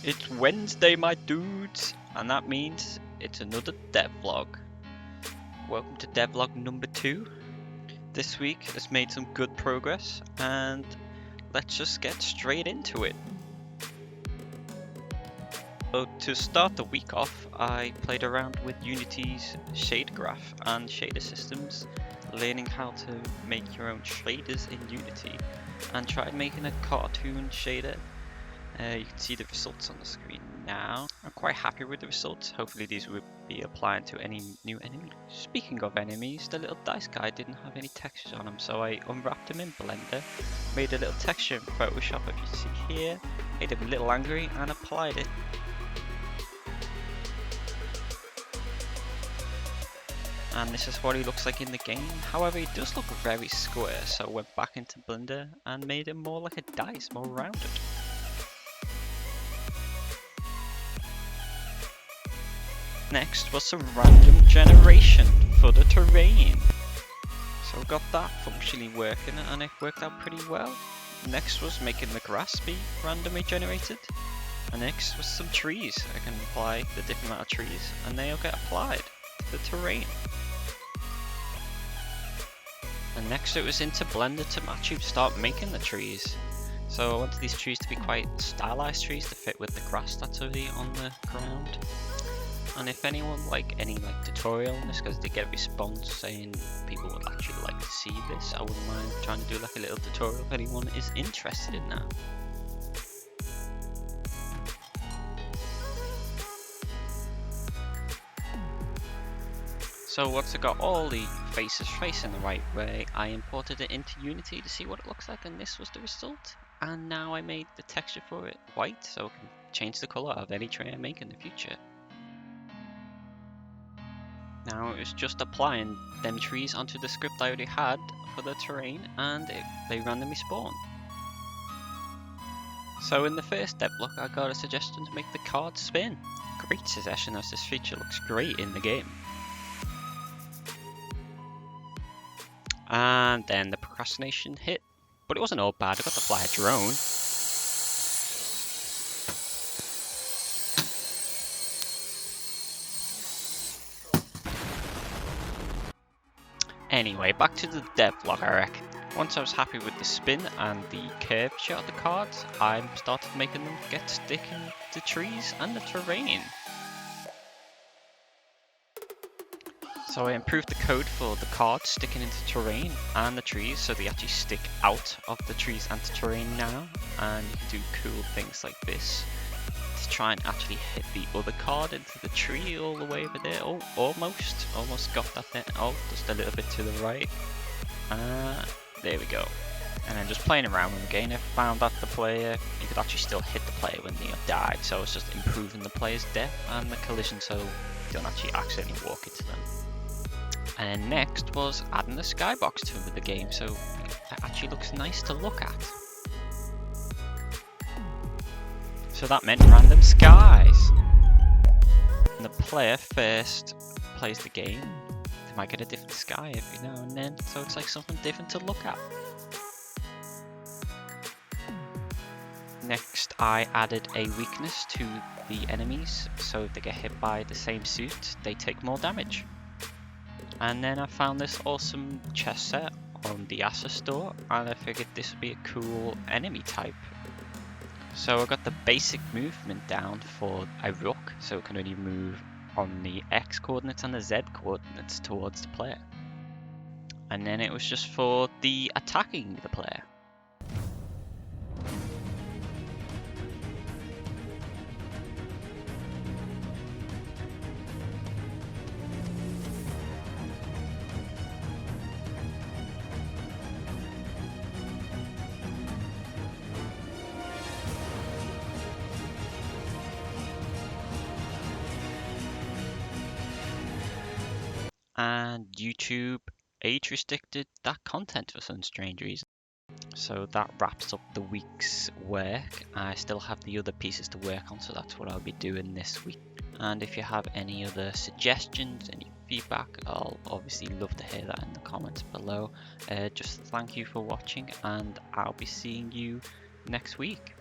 It's Wednesday, my dudes, and that means it's another devlog. Welcome to devlog number 2. This week has made some good progress, and let's just get straight into it. So to start the week off, I played around with Unity's shade graph and shader systems, learning how to make your own shaders in Unity, and tried making a cartoon shader. You can see the results on the screen now. I'm quite happy with the results. Hopefully these will be applying to any new enemy. Speaking of enemies, the little dice guy didn't have any textures on him, so I unwrapped him in Blender, made a little texture in Photoshop, if you see here, made him a little angry and applied it. And this is what he looks like in the game. However, he does look very square, so I went back into Blender and made him more like a dice, more rounded. Next was some random generation for the terrain. So got that functionally working and it worked out pretty well. Next was making the grass be randomly generated. And next was some trees. I can apply the different amount of trees and they'll get applied to the terrain. And next it was into Blender to actually start making the trees. So I wanted these trees to be quite stylized trees to fit with the grass that's already on the ground. And if anyone any tutorial on this, because they get a response saying people would actually like to see this, I wouldn't mind trying to do like a little tutorial if anyone is interested in that. So once I got all the faces facing the right way, I imported it into Unity to see what it looks like, and this was the result. And now I made the texture for it white, so I can change the colour of any tree I make in the future. Now it was just applying them trees onto the script I already had for the terrain, and they randomly spawn. So in the first devlog I got a suggestion to make the card spin. Great suggestion, as this feature looks great in the game. And then the procrastination hit, but it wasn't all bad. I got to fly a drone. Anyway, back to the devlog, I reckon. Once I was happy with the spin and the curvature of the cards, I started making them get stick in the trees and the terrain. So I improved the code for the cards sticking into terrain and the trees, so they actually stick out of the trees and the terrain now. And you can do cool things like this to try and actually hit the other card into the tree all the way over there. Oh, almost got that there. Oh, just a little bit to the right. There we go. And then just playing around with the game, I found that the player, you could actually still hit the player when they died. So it's just improving the player's death and the collision, so you don't actually accidentally walk into them. And then next was adding the skybox to the game, so it actually looks nice to look at. So that meant random skies. When the player first plays the game, they might get a different sky every now and then, so it's like something different to look at. Next, I added a weakness to the enemies, so if they get hit by the same suit, they take more damage. And then I found this awesome chess set on the Asset store, and I figured this would be a cool enemy type. So I got the basic movement down for a rook, so it can only move on the X coordinates and the Z coordinates towards the player. And then it was just for the attacking the player. And YouTube age restricted that content for some strange reason. So that wraps up the week's work. I still have the other pieces to work on, so that's what I'll be doing this week. And if you have any other suggestions, any feedback, I'll obviously love to hear that in the comments below. Just thank you for watching, and I'll be seeing you next week.